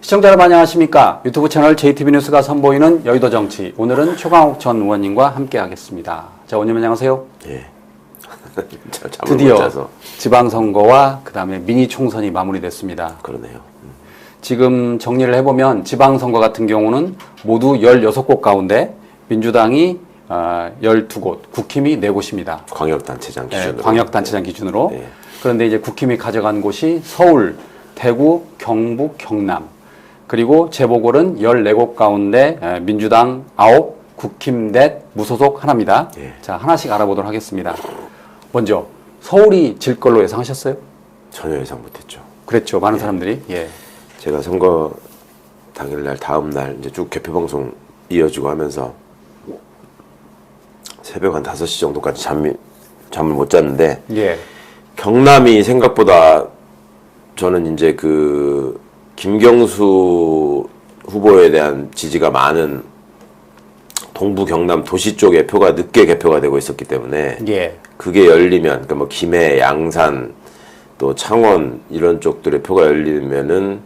시청자 여러분 안녕하십니까? 유튜브 채널 JTB 뉴스가 선보이는 여의도 정치. 오늘은 최광욱 전 의원님과 함께 하겠습니다. 자, 의원님 안녕하세요. 예. 드디어 지방선거와 그 다음에 미니 총선이 마무리됐습니다. 그러네요. 지금 정리를 해보면 지방선거 같은 경우는 모두 16곳 가운데 민주당이 12곳, 국힘이 4곳입니다. 광역단체장 기준으로. 네, 광역단체장 기준으로. 네. 그런데 이제 국힘이 가져간 곳이 서울, 대구, 경북, 경남. 그리고 재보궐은 14곳 가운데 민주당 9, 국힘 넷, 무소속 하나입니다. 예. 자, 하나씩 알아보도록 하겠습니다. 먼저 서울이 질 걸로 예상하셨어요? 전혀 예상 못했죠. 그랬죠. 많은 사람들이. 예. 제가 선거 당일날 다음날 이제 쭉 개표 방송 이어지고 하면서 새벽 한 5시 정도까지 잠을 못 잤는데 예. 경남이 생각보다 저는 이제 그 김경수 후보에 대한 지지가 많은 동부 경남 도시 쪽에 표가 늦게 개표가 되고 있었기 때문에 예. 그게 열리면 그러니까 뭐 김해, 양산 또 창원 이런 쪽들의 표가 열리면은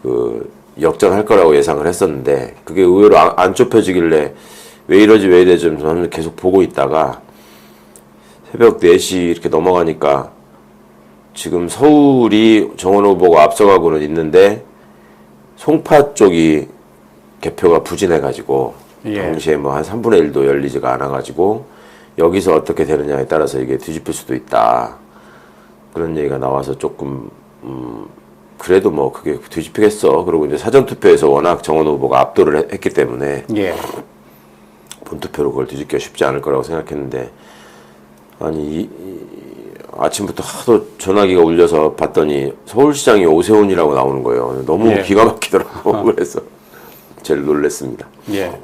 그 역전할 거라고 예상을 했었는데 그게 의외로 안 좁혀지길래 왜 이러지 왜 이러지 저는 계속 보고 있다가 새벽 4시 이렇게 넘어가니까 지금 서울이 정원 후보가 앞서가고는 있는데 송파 쪽이 개표가 부진해가지고 예. 동시에 뭐 한 3분의 1도 열리지가 않아가지고 여기서 어떻게 되느냐에 따라서 이게 뒤집힐 수도 있다. 그런 얘기가 나와서 조금 그래도 뭐 그게 뒤집히겠어. 그리고 이제 사전투표에서 워낙 정원 후보가 압도를 했기 때문에 예. 본투표로 그걸 뒤집기가 쉽지 않을 거라고 생각했는데 아니 아침부터 하도 전화기가 울려서 봤더니 서울시장이 오세훈이라고 나오는 거예요. 너무 예. 기가 막히더라고. 그래서 제일 놀랐습니다. 예.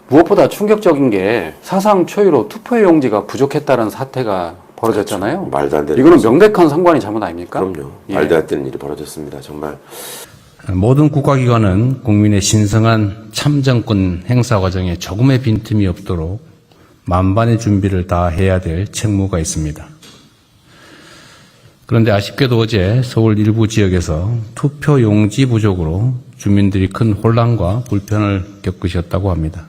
무엇보다 충격적인 게 사상 초유로 투표 용지가 부족했다는 사태가 벌어졌잖아요. 그렇죠. 말도 안 되는 이거는 거죠. 명백한 선관위 잘못 아닙니까? 그럼요. 예. 말도 안 되는 일이 벌어졌습니다. 정말. 모든 국가기관은 국민의 신성한 참정권 행사 과정에 조금의 빈틈이 없도록 만반의 준비를 다 해야 될 책무가 있습니다. 그런데 아쉽게도 어제 서울 일부 지역에서 투표 용지 부족으로 주민들이 큰 혼란과 불편을 겪으셨다고 합니다.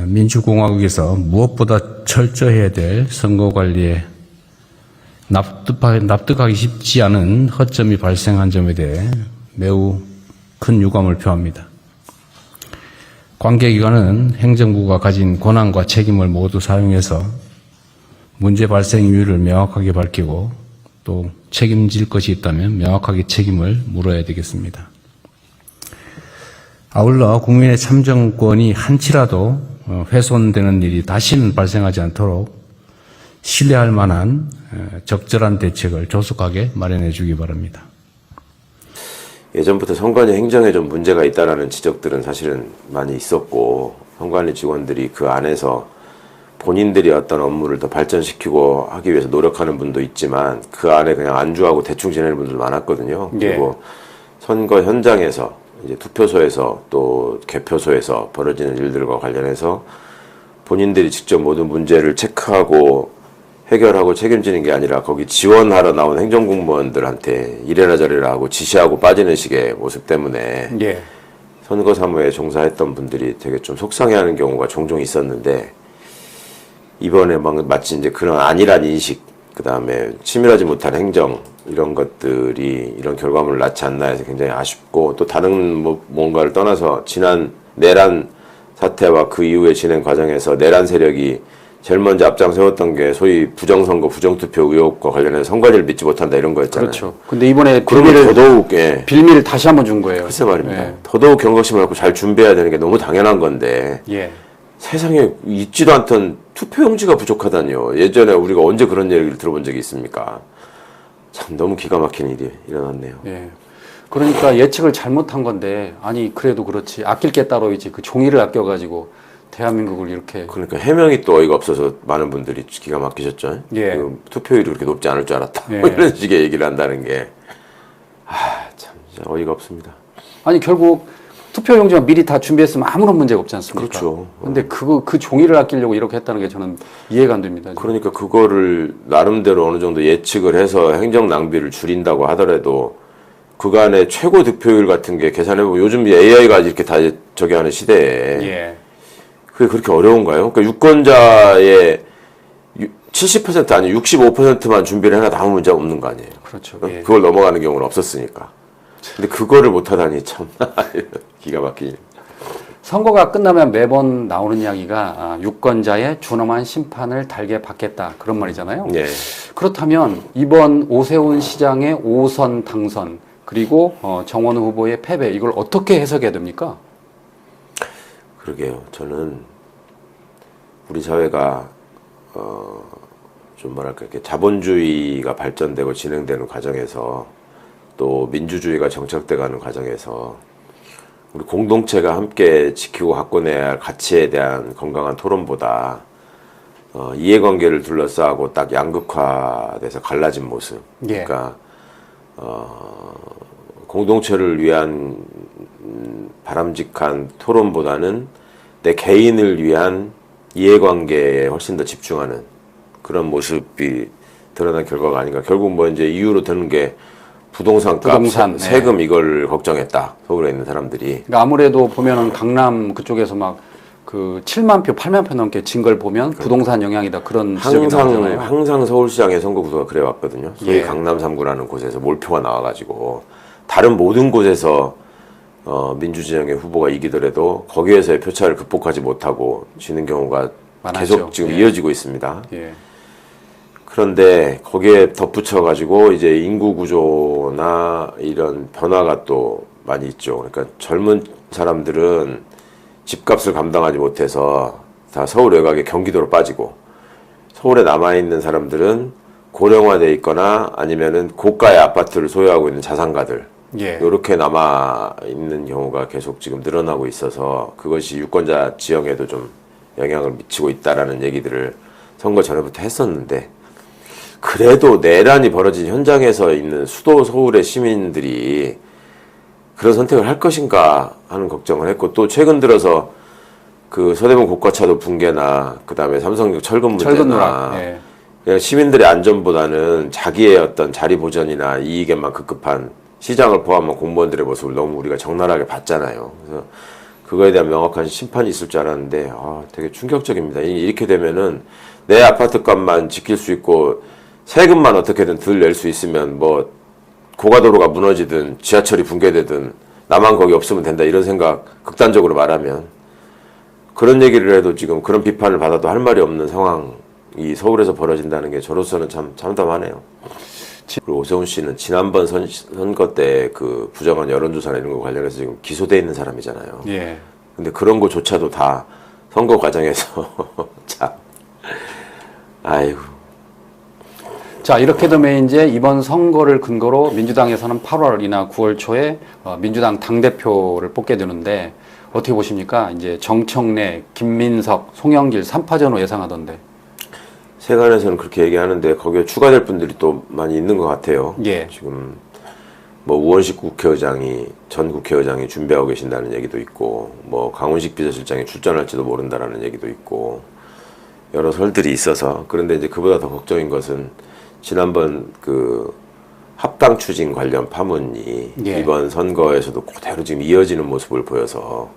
민주공화국에서 무엇보다 철저해야 될 선거관리에 납득하기 쉽지 않은 허점이 발생한 점에 대해 매우 큰 유감을 표합니다. 관계기관은 행정부가 가진 권한과 책임을 모두 사용해서 문제 발생 이유를 명확하게 밝히고 또 책임질 것이 있다면 명확하게 책임을 물어야 되겠습니다. 아울러 국민의 참정권이 한치라도 훼손되는 일이 다시는 발생하지 않도록 신뢰할 만한 적절한 대책을 조속하게 마련해 주기 바랍니다. 예전부터 선관위 행정에 좀 문제가 있다라는 지적들은 사실은 많이 있었고 선관위 직원들이 그 안에서 본인들이 어떤 업무를 더 발전시키고 하기 위해서 노력하는 분도 있지만 그 안에 그냥 안주하고 대충 지내는 분들도 많았거든요. 예. 그리고 선거 현장에서 이제 투표소에서 또 개표소에서 벌어지는 일들과 관련해서 본인들이 직접 모든 문제를 체크하고 해결하고 책임지는 게 아니라 거기 지원하러 나온 행정공무원들한테 이래라 저래라 하고 지시하고 빠지는 식의 모습 때문에 예. 선거 사무에 종사했던 분들이 되게 좀 속상해하는 경우가 종종 있었는데 이번에 마치 이제 그런 안일한 인식, 그 다음에 치밀하지 못한 행정 이런 것들이 이런 결과물을 낳지 않나 해서 굉장히 아쉽고 또 다른 뭔가를 떠나서 지난 내란 사태와 그 이후에 진행 과정에서 내란 세력이 제일 먼저 앞장 세웠던 게 소위 부정선거, 부정투표 의혹과 관련해서 선관위를 믿지 못한다 이런 거였잖아요. 그렇죠. 근데 이번에 그러면 더더욱 빌미를 다시 한번 준 거예요. 글쎄 말입니다. 예. 더더욱 경각심을 갖고 잘 준비해야 되는 게 너무 당연한 건데 예. 세상에 있지도 않던 투표용지가 부족하다니요. 예전에 우리가 언제 그런 얘기를 들어본 적이 있습니까? 참 너무 기가 막힌 일이 일어났네요. 예. 그러니까 예측을 잘못한 건데 아니 그래도 그렇지 아낄 게 따로 있지 그 종이를 아껴가지고 대한민국을 이렇게 그러니까 해명이 또 어이가 없어서 많은 분들이 기가 막히셨죠. 예. 그 투표율이 그렇게 높지 않을 줄 알았다. 예. 뭐 이런 식의 얘기를 한다는 게 참 진짜 어이가 없습니다. 아니 결국 투표용지만 미리 다 준비했으면 아무런 문제가 없지 않습니까? 그렇죠. 근데 그 종이를 아끼려고 이렇게 했다는 게 저는 이해가 안 됩니다. 그러니까 그거를 나름대로 어느 정도 예측을 해서 행정 낭비를 줄인다고 하더라도 그간의 최고 득표율 같은 게 계산해보면 요즘 AI가 이렇게 다 저기 하는 시대에 예. 그게 그렇게 어려운가요? 그러니까 유권자의 70% 아니 65%만 준비를 해놔도 아무 문제 없는 거 아니에요. 그렇죠. 그러니까 예. 그걸 넘어가는 경우는 없었으니까. 근데 그거를 못하다니 참 기가 막히네. 선거가 끝나면 매번 나오는 이야기가 유권자의 준엄한 심판을 달게 받겠다 그런 말이잖아요. 예. 그렇다면 이번 오세훈 시장의 5선 당선 그리고 정원우 후보의 패배 이걸 어떻게 해석해야 됩니까? 그러게요. 저는 우리 사회가 좀 뭐랄까 이렇게 자본주의가 발전되고 진행되는 과정에서 또 민주주의가 정착돼가는 과정에서 우리 공동체가 함께 지키고 가꿔내야 할 가치에 대한 건강한 토론보다 이해관계를 둘러싸고 딱 양극화돼서 갈라진 모습. 예. 그러니까 공동체를 위한 바람직한 토론보다는 내 개인을 위한 이해관계에 훨씬 더 집중하는 그런 모습이 드러난 결과가 아닌가. 결국 뭐 이제 이유로 드는 게 부동산 값, 부동산, 세금 이걸 걱정했다. 서울에 있는 사람들이. 그러니까 아무래도 보면은 강남 그쪽에서 막 그 7만 표, 8만 표 넘게 진 걸 보면 부동산 영향이다 그런 지적이 나오잖아요. 항상 서울시장의 선거 구도가 그래 왔거든요. 소위 예. 강남 3구라는 곳에서 몰표가 나와가지고 다른 모든 곳에서 민주진영의 후보가 이기더라도 거기에서의 표차를 극복하지 못하고 지는 경우가 많았죠. 계속 지금 예. 이어지고 있습니다. 예. 그런데 거기에 덧붙여가지고 이제 인구 구조나 이런 변화가 또 많이 있죠. 그러니까 젊은 사람들은 집값을 감당하지 못해서 다 서울 외곽에 경기도로 빠지고 서울에 남아있는 사람들은 고령화돼 있거나 아니면은 고가의 아파트를 소유하고 있는 자산가들 예. 이렇게 남아있는 경우가 계속 지금 늘어나고 있어서 그것이 유권자 지형에도 좀 영향을 미치고 있다라는 얘기들을 선거 전에부터 했었는데 그래도 내란이 벌어진 현장에서 있는 수도 서울의 시민들이 그런 선택을 할 것인가 하는 걱정을 했고 또 최근 들어서 그 서대문 고가차도 붕괴나 그 다음에 삼성역 철근 문제나 철근 누락. 예. 그냥 시민들의 안전보다는 자기의 어떤 자리 보전이나 이익에만 급급한 시장을 포함한 공무원들의 모습을 너무 우리가 적나라하게 봤잖아요. 그래서 그거에 대한 명확한 심판이 있을 줄 알았는데 되게 충격적입니다. 이렇게 되면은 내 아파트 값만 지킬 수 있고 세금만 어떻게든 덜 낼 수 있으면 뭐 고가도로가 무너지든 지하철이 붕괴되든 나만 거기 없으면 된다 이런 생각 극단적으로 말하면 그런 얘기를 해도 지금 그런 비판을 받아도 할 말이 없는 상황이 서울에서 벌어진다는 게 저로서는 참 참담하네요. 그리고 오세훈 씨는 지난번 선거 때 그 부정한 여론조사나 이런 거 관련해서 지금 기소돼 있는 사람이잖아요. 예. 근데 그런 거조차도 다 선거 과정에서 참 아이고. 자, 이렇게 되면 이제 이번 선거를 근거로 민주당에서는 8월이나 9월 초에 민주당 당대표를 뽑게 되는데 어떻게 보십니까? 이제 정청래, 김민석, 송영길 3파전으로 예상하던데. 세간에서는 그렇게 얘기하는데 거기에 추가될 분들이 또 많이 있는 것 같아요. 예. 지금 뭐 우원식 전 국회의장이 준비하고 계신다는 얘기도 있고 뭐 강훈식 비서실장이 출전할지도 모른다라는 얘기도 있고 여러 설들이 있어서 그런데 이제 그보다 더 걱정인 것은 지난번 그 합당 추진 관련 파문이 예. 이번 선거에서도 그대로 지금 이어지는 모습을 보여서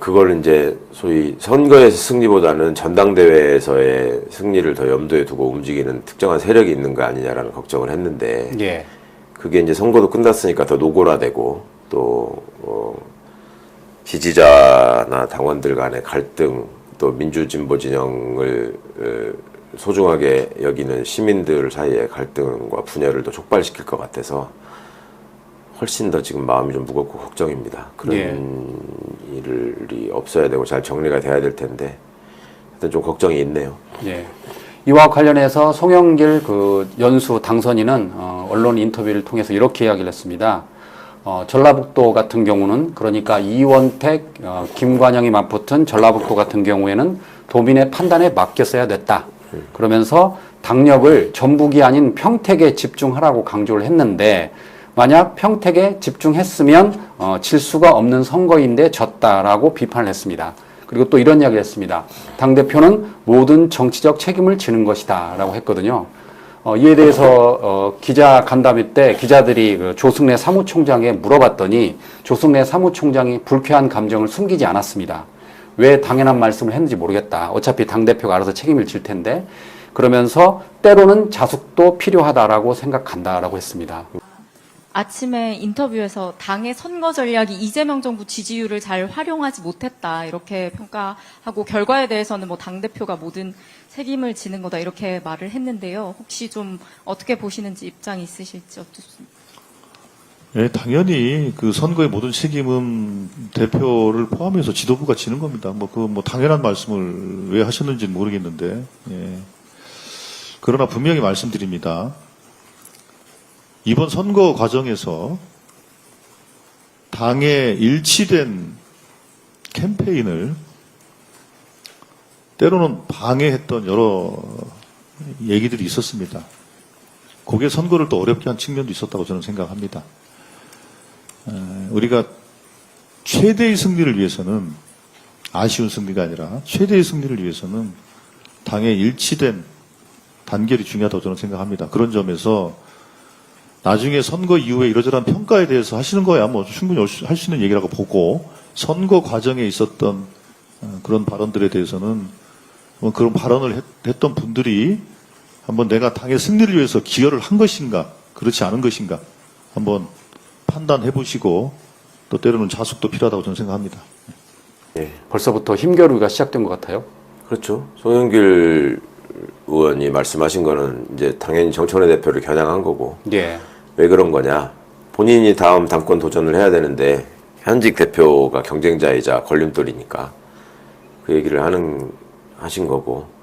그걸 이제 소위 선거에서 승리보다는 전당대회에서의 승리를 더 염두에 두고 움직이는 특정한 세력이 있는 거 아니냐라는 걱정을 했는데 예. 그게 이제 선거도 끝났으니까 더 노골화되고 또 지지자나 당원들 간의 갈등 또 민주진보 진영을 소중하게 여기는 시민들 사이의 갈등과 분열을 더 촉발시킬 것 같아서 훨씬 더 지금 마음이 좀 무겁고 걱정입니다. 그런 예. 일이 없어야 되고 잘 정리가 돼야 될 텐데 하여튼 좀 걱정이 있네요. 예. 이와 관련해서 송영길 그 연수 당선인은 언론 인터뷰를 통해서 이렇게 이야기를 했습니다. 전라북도 같은 경우는 그러니까 이원택, 김관영이 맞붙은 전라북도 같은 경우에는 도민의 판단에 맡겼어야 됐다. 그러면서 당력을 전북이 아닌 평택에 집중하라고 강조를 했는데 만약 평택에 집중했으면 질 수가 없는 선거인데 졌다라고 비판을 했습니다. 그리고 또 이런 이야기를 했습니다. 당대표는 모든 정치적 책임을 지는 것이다 라고 했거든요. 이에 대해서 기자 간담회 때 기자들이 그 조승래 사무총장에 물어봤더니 조승래 사무총장이 불쾌한 감정을 숨기지 않았습니다. 왜 당연한 말씀을 했는지 모르겠다. 어차피 당대표가 알아서 책임을 질 텐데 그러면서 때로는 자숙도 필요하다라고 생각한다라고 했습니다. 아침에 인터뷰에서 당의 선거 전략이 이재명 정부 지지율을 잘 활용하지 못했다 이렇게 평가하고 결과에 대해서는 뭐 당대표가 모든 책임을 지는 거다 이렇게 말을 했는데요. 혹시 좀 어떻게 보시는지 입장이 있으실지 어떻습니까? 네, 당연히 그 선거의 모든 책임은 대표를 포함해서 지도부가 지는 겁니다. 뭐 당연한 말씀을 왜 하셨는지는 모르겠는데, 예. 그러나 분명히 말씀드립니다. 이번 선거 과정에서 당의 일치된 캠페인을 때로는 방해했던 여러 얘기들이 있었습니다. 그게 선거를 또 어렵게 한 측면도 있었다고 저는 생각합니다. 우리가 최대의 승리를 위해서는 아쉬운 승리가 아니라 최대의 승리를 위해서는 당의 일치된 단결이 중요하다고 저는 생각합니다. 그런 점에서 나중에 선거 이후에 이러저러한 평가에 대해서 하시는 거야 뭐 충분히 할 수 있는 얘기라고 보고 선거 과정에 있었던 그런 발언들에 대해서는 뭐 그런 발언을 했던 분들이 한번 내가 당의 승리를 위해서 기여를 한 것인가 그렇지 않은 것인가 한번 판단해 보시고 또 때로는 자숙도 필요하다고 저는 생각합니다. 예. 벌써부터 힘겨루기가 시작된 것 같아요. 그렇죠. 송영길 의원이 말씀하신 거는 이제 당연히 정청래 대표를 겨냥한 거고. 예. 왜 그런 거냐. 본인이 다음 당권 도전을 해야 되는데 현직 대표가 경쟁자이자 걸림돌이니까 그 얘기를 하신 거고.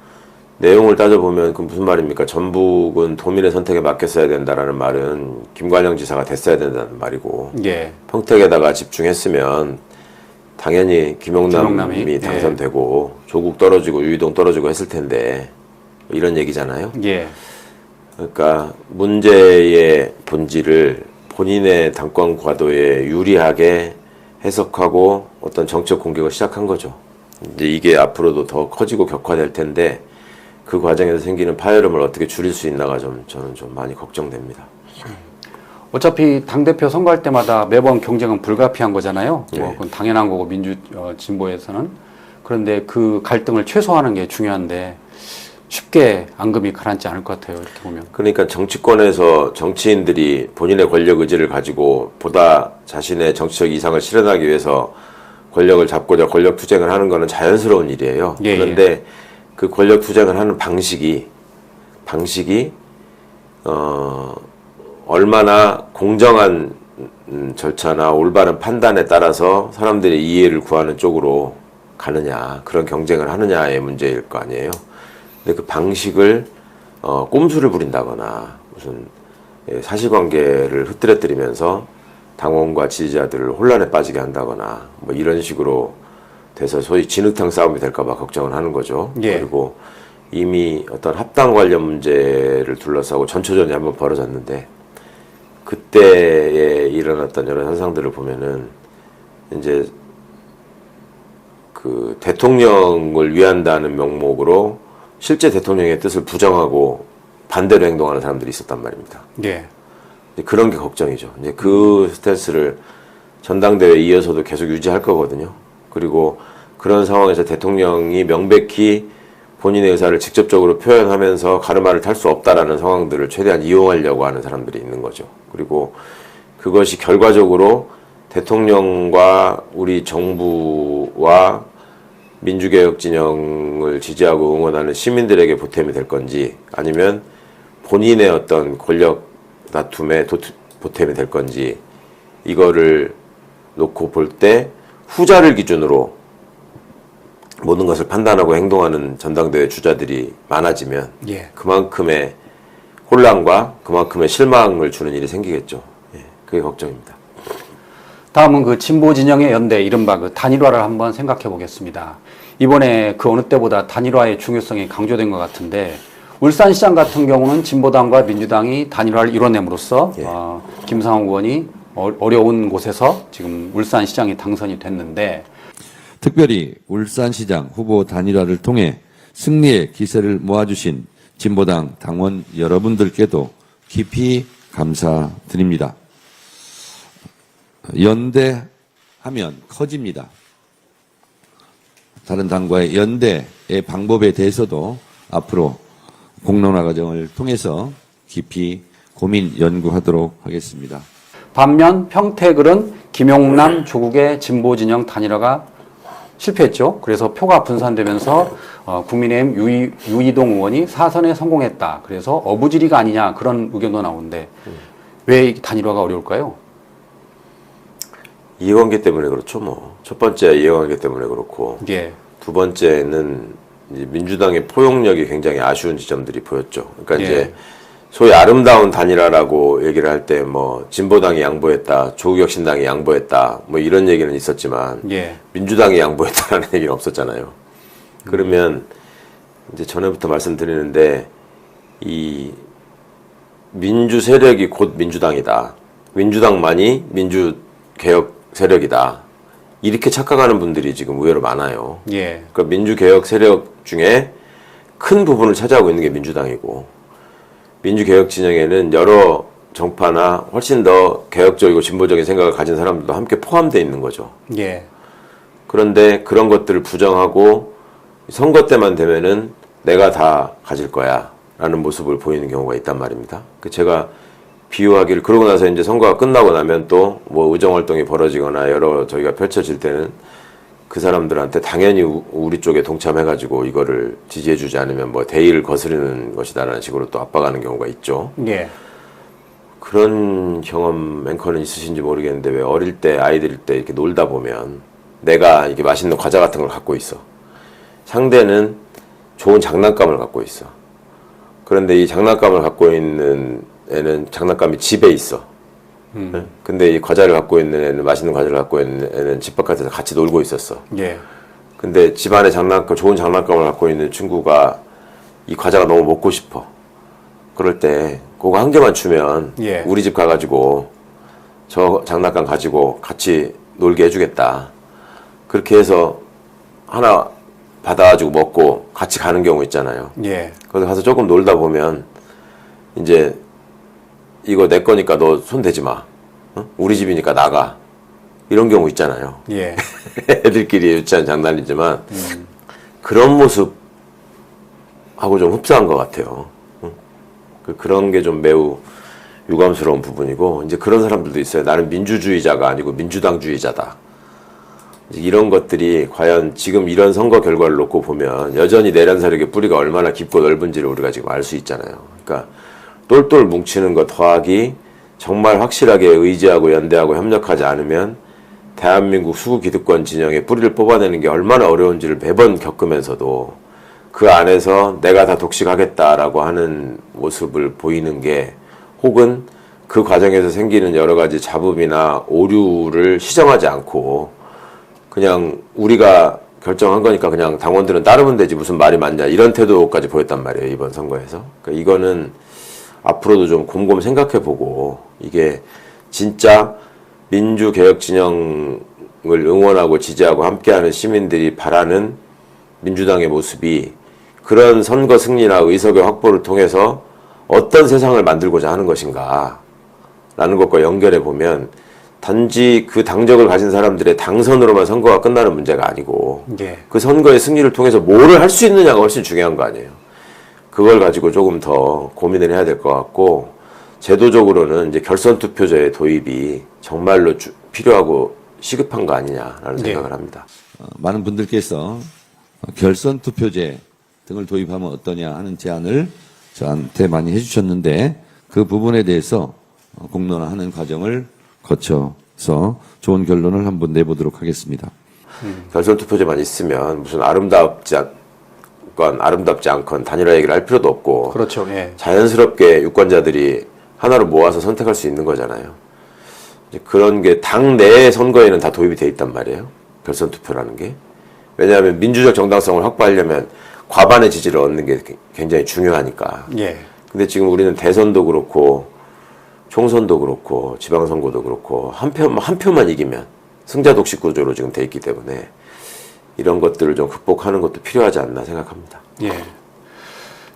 내용을 따져보면 그 무슨 말입니까? 전북은 도민의 선택에 맡겼어야 된다라는 말은 김관영 지사가 됐어야 된다는 말이고. 예. 평택에다가 집중했으면 당연히 김용남이 당선되고 조국 떨어지고 유이동 떨어지고 했을 텐데 이런 얘기잖아요. 예. 그러니까 문제의 본질을 본인의 당권 과도에 유리하게 해석하고 어떤 정책 공격을 시작한 거죠. 이제 이게 앞으로도 더 커지고 격화될 텐데 그 과정에서 생기는 파열음을 어떻게 줄일 수 있나가 저는 좀 많이 걱정됩니다. 어차피 당대표 선거할 때마다 매번 경쟁은 불가피한 거잖아요. 예. 뭐 그건 당연한 거고 진보에서는. 그런데 그 갈등을 최소화하는 게 중요한데 쉽게 앙금이 가라앉지 않을 것 같아요. 이렇게 보면. 그러니까 정치권에서 정치인들이 본인의 권력 의지를 가지고 보다 자신의 정치적 이상을 실현하기 위해서 권력을 잡고자 권력 투쟁을 하는 것은 자연스러운 일이에요. 예, 그런데 그 권력 투쟁을 하는 방식이 얼마나 공정한 절차나 올바른 판단에 따라서 사람들의 이해를 구하는 쪽으로 가느냐, 그런 경쟁을 하느냐의 문제일 거 아니에요. 근데 그 방식을 꼼수를 부린다거나 무슨 사실관계를 흐트러뜨리면서 당원과 지지자들을 혼란에 빠지게 한다거나 뭐 이런 식으로 돼서 소위 진흙탕 싸움이 될까봐 걱정을 하는 거죠. 예. 그리고 이미 어떤 합당 관련 문제를 둘러싸고 전초전이 한번 벌어졌는데 그때에 일어났던 여러 현상들을 보면은 이제 그 대통령을 위한다는 명목으로 실제 대통령의 뜻을 부정하고 반대로 행동하는 사람들이 있었단 말입니다. 예. 그런 게 걱정이죠. 이제 그 스탠스를 전당대회에 이어서도 계속 유지할 거거든요. 그리고 그런 상황에서 대통령이 명백히 본인의 의사를 직접적으로 표현하면서 가르마를 탈 수 없다라는 상황들을 최대한 이용하려고 하는 사람들이 있는 거죠. 그리고 그것이 결과적으로 대통령과 우리 정부와 민주개혁 진영을 지지하고 응원하는 시민들에게 보탬이 될 건지 아니면 본인의 어떤 권력 다툼에 보탬이 될 건지 이거를 놓고 볼 때 후자를 기준으로 모든 것을 판단하고 행동하는 전당대회 주자들이 많아지면 예. 그만큼의 혼란과 그만큼의 실망을 주는 일이 생기겠죠. 예, 그게 걱정입니다. 다음은 그 진보 진영의 연대, 이른바 그 단일화를 한번 생각해 보겠습니다. 이번에 그 어느 때보다 단일화의 중요성이 강조된 것 같은데 울산시장 같은 경우는 진보당과 민주당이 단일화를 이뤄냄으로써 예. 김상호 의원이 어려운 곳에서 지금 울산시장이 당선이 됐는데 특별히 울산시장 후보 단일화를 통해 승리의 기세를 모아주신 진보당 당원 여러분들께도 깊이 감사드립니다. 연대하면 커집니다. 다른 당과의 연대의 방법에 대해서도 앞으로 공론화 과정을 통해서 깊이 고민 연구하도록 하겠습니다. 반면 평택을은 김용남 조국의 진보 진영 단일화가 실패했죠. 그래서 표가 분산되면서 국민의힘 유이동 의원이 사선에 성공했다. 그래서 어부지리가 아니냐 그런 의견도 나오는데 왜 단일화가 어려울까요? 이해관계 때문에 그렇죠, 뭐. 첫 번째 이해관계 때문에 그렇고, 예. 두 번째는 이제 민주당의 포용력이 굉장히 아쉬운 지점들이 보였죠. 그러니까 예. 이제 소위 아름다운 단일화라고 얘기를 할 때 뭐 진보당이 양보했다, 조국혁신당이 양보했다, 뭐 이런 얘기는 있었지만 예. 민주당이 양보했다라는 얘기는 없었잖아요. 그러면 이제 전에부터 말씀드리는데 이 민주 세력이 곧 민주당이다. 민주당만이 민주개혁 세력이다. 이렇게 착각하는 분들이 지금 의외로 많아요. 예. 그러니까 민주개혁 세력 중에 큰 부분을 차지하고 있는 게 민주당이고, 민주개혁 진영에는 여러 정파나 훨씬 더 개혁적이고 진보적인 생각을 가진 사람들도 함께 포함되어 있는 거죠. 예. 그런데 그런 것들을 부정하고 선거 때만 되면은 내가 다 가질 거야 라는 모습을 보이는 경우가 있단 말입니다. 제가 비유하기를, 그러고 나서 이제 선거가 끝나고 나면 또 뭐 의정활동이 벌어지거나 여러 저희가 펼쳐질 때는 그 사람들한테 당연히 우리 쪽에 동참해가지고 이거를 지지해주지 않으면 뭐 대의를 거스르는 것이다라는 식으로 또 압박하는 경우가 있죠. 예. 그런 경험 앵커는 있으신지 모르겠는데, 왜 어릴 때 아이들 때 이렇게 놀다 보면 내가 이렇게 맛있는 과자 같은 걸 갖고 있어. 상대는 좋은 장난감을 갖고 있어. 그런데 이 장난감을 갖고 있는 애는 장난감이 집에 있어. 네? 근데 이 과자를 갖고 있는 애는, 맛있는 과자를 갖고 있는 애는 집 바깥에서 같이 놀고 있었어. 예. 근데 집안에 좋은 장난감을 갖고 있는 친구가 이 과자가 너무 먹고 싶어. 그럴 때 그거 한 개만 주면 예. 우리 집 가가지고 저 장난감 가지고 같이 놀게 해주겠다. 그렇게 해서 하나 받아가지고 먹고 같이 가는 경우 있잖아요. 예. 거기 가서 조금 놀다 보면 이제 이거 내 거니까 너 손 대지 마. 어? 우리 집이니까 나가. 이런 경우 있잖아요. 예. 애들끼리 유치한 장난이지만 그런 모습하고 좀 흡사한 것 같아요. 그런 게 좀 매우 유감스러운 부분이고, 이제 그런 사람들도 있어요. 나는 민주주의자가 아니고 민주당주의자다. 이런 것들이 과연 지금 이런 선거 결과를 놓고 보면 여전히 내란 세력의 뿌리가 얼마나 깊고 넓은지를 우리가 지금 알 수 있잖아요. 그러니까 똘똘 뭉치는 것 더하기 정말 확실하게 의지하고 연대하고 협력하지 않으면 대한민국 수구 기득권 진영의 뿌리를 뽑아내는 게 얼마나 어려운지를 매번 겪으면서도 그 안에서 내가 다 독식하겠다라고 하는 모습을 보이는 게, 혹은 그 과정에서 생기는 여러 가지 잡음이나 오류를 시정하지 않고 그냥 우리가 결정한 거니까 그냥 당원들은 따르면 되지 무슨 말이 많냐, 이런 태도까지 보였단 말이에요, 이번 선거에서. 그러니까 이거는 앞으로도 좀 곰곰 생각해보고, 이게 진짜 민주개혁 진영을 응원하고 지지하고 함께하는 시민들이 바라는 민주당의 모습이 그런 선거 승리나 의석의 확보를 통해서 어떤 세상을 만들고자 하는 것인가 라는 것과 연결해 보면, 단지 그 당적을 가진 사람들의 당선으로만 선거가 끝나는 문제가 아니고 예. 그 선거의 승리를 통해서 뭐를 할 수 있느냐가 훨씬 중요한 거 아니에요. 그걸 가지고 조금 더 고민을 해야 될 것 같고, 제도적으로는 이제 결선 투표제의 도입이 정말로 필요하고 시급한 거 아니냐라는 생각을 합니다. 많은 분들께서 결선 투표제 등을 도입하면 어떠냐 하는 제안을 저한테 많이 해주셨는데, 그 부분에 대해서 공론화하는 과정을 거쳐서 좋은 결론을 한번 내보도록 하겠습니다. 결선 투표제만 있으면 무슨 아름답지 않건 단일화 얘기를 할 필요도 없고, 그렇죠. 예. 자연스럽게 유권자들이 하나로 모아서 선택할 수 있는 거잖아요. 이제 그런 게 당 내 선거에는 다 도입이 돼 있단 말이에요. 결선 투표라는 게. 왜냐하면 민주적 정당성을 확보하려면 과반의 지지를 얻는 게 굉장히 중요하니까. 예. 근데 지금 우리는 대선도 그렇고 총선도 그렇고 지방선거도 그렇고 한 표만 이기면 승자 독식 구조로 지금 돼 있기 때문에 이런 것들을 좀 극복하는 것도 필요하지 않나 생각합니다. 예.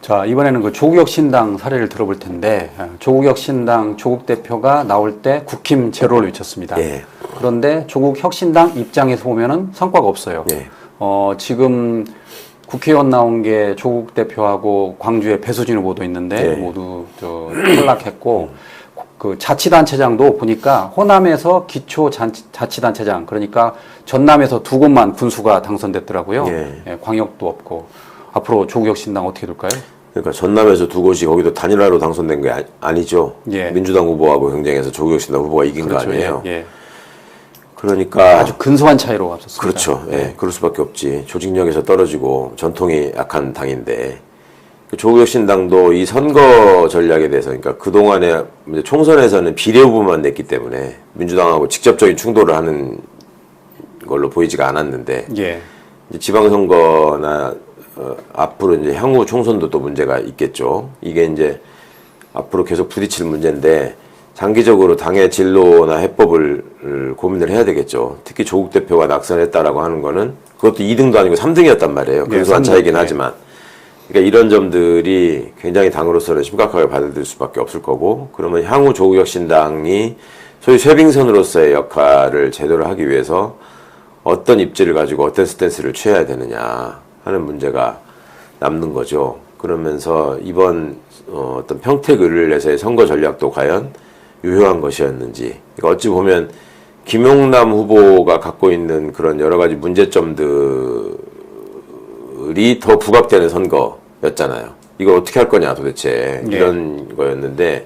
자, 이번에는 그 조국혁신당 사례를 들어볼 텐데, 조국혁신당 조국 대표가 나올 때 국힘 제로를 외쳤습니다. 예. 그런데 조국혁신당 입장에서 보면은 성과가 없어요. 예. 지금 국회의원 나온 게 조국 대표하고 광주의 배수진 후보도 있는데 예. 모두 탈락했고, 그 자치단체장도 보니까 호남에서 기초자치단체장, 그러니까 전남에서 2곳만 군수가 당선됐더라고요. 예. 광역도 없고. 앞으로 조국혁신당 어떻게 될까요? 그러니까 전남에서 2곳이 거기도 단일화로 당선된 게 아니죠. 예. 민주당 후보하고 경쟁해서 조국혁신당 후보가 이긴 그렇죠. 거 아니에요. 예. 그러니까 아주 근소한 차이로 앞섰습니다. 그렇죠. 예. 그럴 수밖에 없지. 조직력에서 떨어지고 전통이 약한 당인데 그 조국혁신당도 이 선거 전략에 대해서 그러니까 그동안에 이제 총선에서는 비례 후보만 냈기 때문에 민주당하고 직접적인 충돌을 하는 걸로 보이지가 않았는데 예. 이제 지방선거나 앞으로 이제 향후 총선도 또 문제가 있겠죠. 이게 이제 앞으로 계속 부딪힐 문제인데 장기적으로 당의 진로나 해법을 고민을 해야 되겠죠. 특히 조국 대표가 낙선했다라고 하는 거는 그것도 2등도 아니고 3등이었단 말이에요. 근소한 차이긴 하지만. 그러니까 이런 점들이 굉장히 당으로서는 심각하게 받아들일 수밖에 없을 거고 그러면 향후 조국혁신당이 소위 쇄빙선으로서의 역할을 제대로 하기 위해서 어떤 입지를 가지고 어떤 스탠스를 취해야 되느냐 하는 문제가 남는 거죠. 그러면서 이번 어떤 평택을 내서의 선거 전략도 과연 유효한 것이었는지. 그러니까 어찌 보면 김용남 후보가 갖고 있는 그런 여러 가지 문제점들이 더 부각되는 선거였잖아요. 이걸 어떻게 할 거냐 도대체 이런 거였는데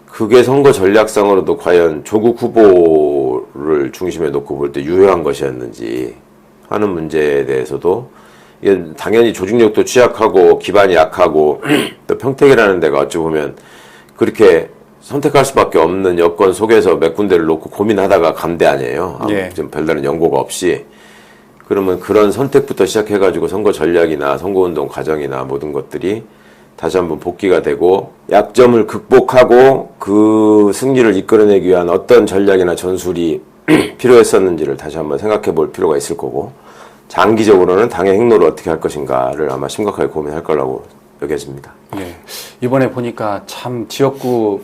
그게 선거 전략상으로도 과연 조국 후보를 중심에 놓고 볼 때 유효한 것이었는지 하는 문제에 대해서도 이게 당연히 조직력도 취약하고 기반이 약하고 또 평택이라는 데가 어찌 보면 그렇게 선택할 수밖에 없는 여건 속에서 몇 군데를 놓고 고민하다가 간 데 아니에요. 예. 좀 별다른 연고가 없이. 그러면 그런 선택부터 시작해가지고 선거 전략이나 선거운동 과정이나 모든 것들이 다시 한번 복귀가 되고 약점을 극복하고 그 승리를 이끌어내기 위한 어떤 전략이나 전술이 필요했었는지를 다시 한번 생각해 볼 필요가 있을 거고 장기적으로는 당의 행로를 어떻게 할 것인가를 아마 심각하게 고민할 거라고 여겨집니다. 예. 이번에 보니까 참 지역구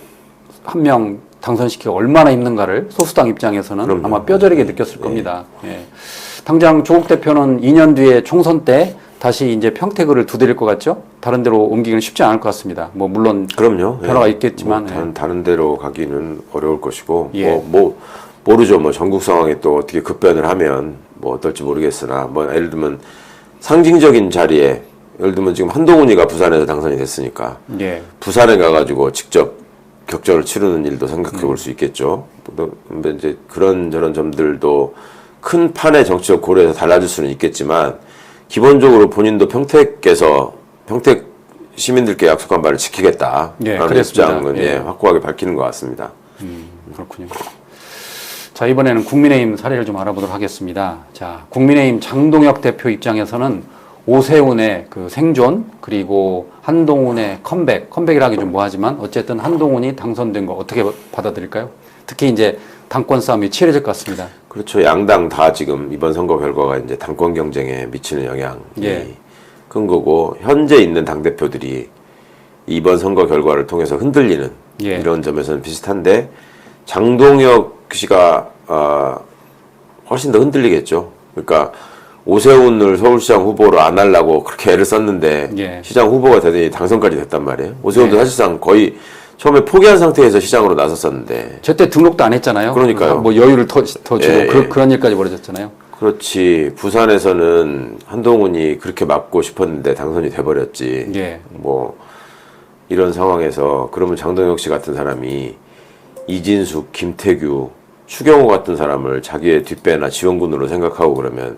한 명 당선시키기가 얼마나 힘든가를 소수당 입장에서는 그럼요. 아마 뼈저리게 느꼈을 겁니다. 예. 당장 조국 대표는 2년 뒤에 총선 때 다시 이제 평택을 두드릴 것 같죠? 다른 데로 옮기기는 쉽지 않을 것 같습니다. 뭐 물론 그럼요. 변화가 예. 있겠지만 뭐 다른 데로 가기는 어려울 것이고 예. 모르죠. 뭐 전국 상황이 또 어떻게 급변을 하면 뭐 어떨지 모르겠으나 뭐 예를 들면 상징적인 자리에 예를 들면 지금 한동훈이가 부산에서 당선이 됐으니까 예. 부산에 가가지고 직접 격전을 치르는 일도 생각해 볼 수 있겠죠. 근데 이제 그런 저런 점들도 큰 판의 정치적 고려에서 달라질 수는 있겠지만 기본적으로 본인도 평택 시민들께 약속한 바를 지키겠다. 예, 라는 그랬습니다. 입장은 예. 확고하게 밝히는 것 같습니다. 그렇군요. 자, 이번에는 국민의힘 사례를 좀 알아보도록 하겠습니다. 자, 국민의힘 장동혁 대표 입장에서는 오세훈의 그 생존, 그리고 한동훈의 컴백이라 하기 좀 뭐하지만 어쨌든 한동훈이 당선된 거 어떻게 받아들일까요? 특히 이제 당권 싸움이 치열해질 것 같습니다. 그렇죠. 양당 다 지금 이번 선거 결과가 이제 당권 경쟁에 미치는 영향이 예. 큰 거고 현재 있는 당대표들이 이번 선거 결과를 통해서 흔들리는 예. 이런 점에서는 비슷한데 장동혁 씨가 훨씬 더 흔들리겠죠. 그러니까 오세훈을 서울시장 후보로 안 하려고 그렇게 애를 썼는데 예. 시장 후보가 되더니 당선까지 됐단 말이에요. 오세훈도 예. 사실상 거의 처음에 포기한 상태에서 시장으로 나섰었는데 제때 등록도 안 했잖아요. 그러니까요. 뭐 여유를 더 주고 예, 예. 그런 일까지 벌어졌잖아요. 그렇지. 부산에서는 한동훈이 그렇게 막고 싶었는데 당선이 돼버렸지. 예. 뭐 이런 상황에서 그러면 장동혁 씨 같은 사람이 이진숙, 김태규, 추경호 같은 사람을 자기의 뒷배나 지원군으로 생각하고 그러면